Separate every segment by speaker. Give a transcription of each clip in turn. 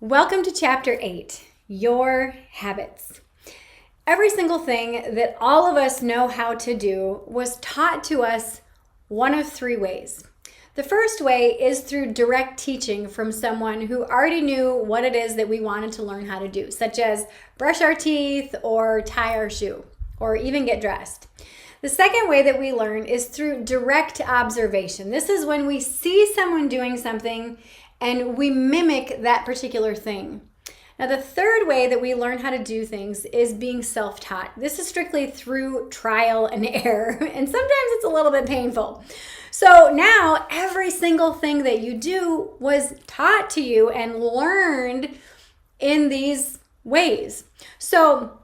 Speaker 1: Welcome to Chapter 8, Your Habits. Every single thing that all of us know how to do was taught to us one of three ways. The first way is through direct teaching from someone who already knew what it is that we wanted to learn how to do, such as brush our teeth or tie our shoe or even get dressed. The second way that we learn is through direct observation. This is when we see someone doing something and we mimic that particular thing. Now, the third way that we learn how to do things is being self-taught. This is strictly through trial and error, and sometimes it's a little bit painful. So now every single thing that you do was taught to you and learned in these ways. So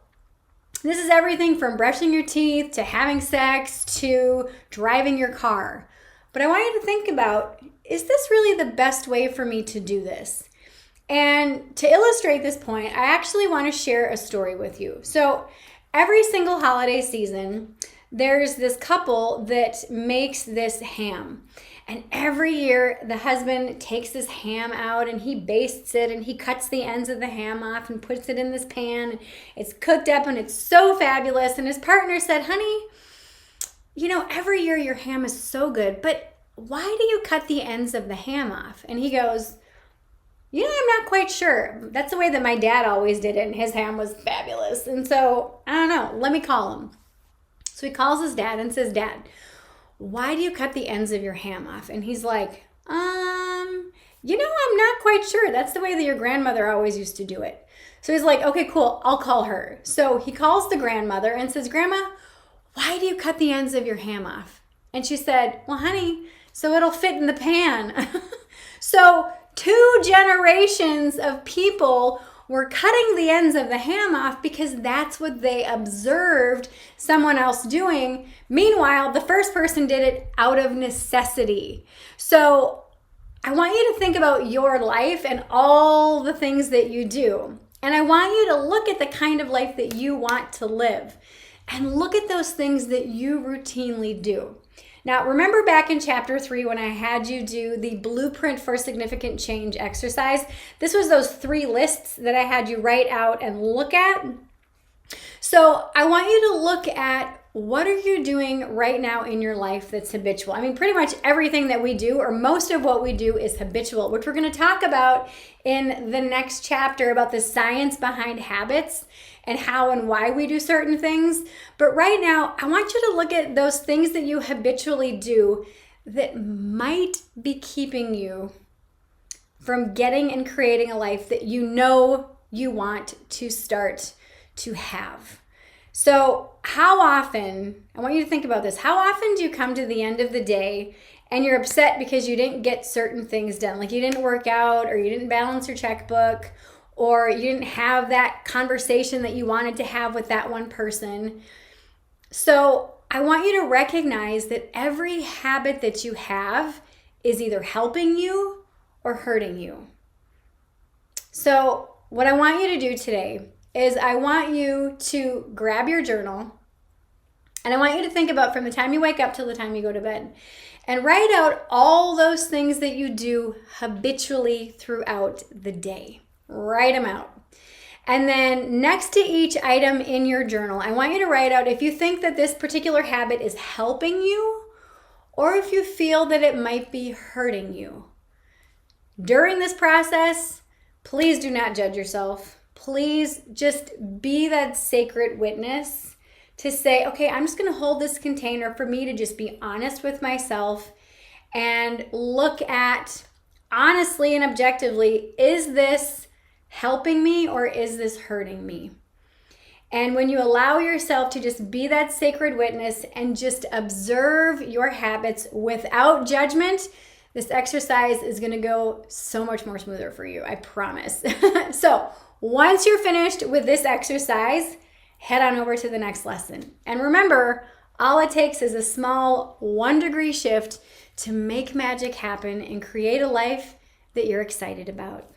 Speaker 1: this is everything from brushing your teeth to having sex to driving your car. But I want you to think about, is this really the best way for me to do this? And to illustrate this point, I actually want to share a story with you. So every single holiday season, there's this couple that makes this ham. And every year, the husband takes this ham out and he bastes it and he cuts the ends of the ham off and puts it in this pan. It's cooked up and it's so fabulous. And his partner said, honey, you know, every year your ham is so good, but why do you cut the ends of the ham off? And he goes, you know, I'm not quite sure. That's the way that my dad always did it, and his ham was fabulous. And so, I don't know, let me call him. So he calls his dad and says, Dad, why do you cut the ends of your ham off? And he's like, you know, I'm not quite sure. That's the way that your grandmother always used to do it. So he's like, okay, cool, I'll call her. So he calls the grandmother and says, Grandma, why do you cut the ends of your ham off? And she said, well, honey, so it'll fit in the pan. So 2 generations of people were cutting the ends of the ham off because that's what they observed someone else doing. Meanwhile, the first person did it out of necessity. So I want you to think about your life and all the things that you do. And I want you to look at the kind of life that you want to live. And look at those things that you routinely do. Now, remember back in chapter 3 when I had you do the blueprint for significant change exercise? This was those 3 lists that I had you write out and look at. So I want you to look at, what are you doing right now in your life that's habitual? I mean, pretty much everything that we do, or most of what we do, is habitual, which we're going to talk about in the next chapter about the science behind habits and how and why we do certain things. But right now, I want you to look at those things that you habitually do that might be keeping you from getting and creating a life that you know you want to start to have. So how often, I want you to think about this, how often do you come to the end of the day and you're upset because you didn't get certain things done? Like you didn't work out, or you didn't balance your checkbook, or you didn't have that conversation that you wanted to have with that one person. So I want you to recognize that every habit that you have is either helping you or hurting you. So what I want you to do today is I want you to grab your journal, and I want you to think about from the time you wake up till the time you go to bed, and write out all those things that you do habitually throughout the day. Write them out. And then next to each item in your journal, I want you to write out if you think that this particular habit is helping you or if you feel that it might be hurting you. During this process, please do not judge yourself. Please just be that sacred witness to say, okay, I'm just going to hold this container for me to just be honest with myself and look at honestly and objectively, is this helping me or is this hurting me? And when you allow yourself to just be that sacred witness and just observe your habits without judgment, this exercise is going to go so much more smoother for you, I promise. So once you're finished with this exercise, head on over to the next lesson. And remember, all it takes is a small 1-degree shift to make magic happen and create a life that you're excited about.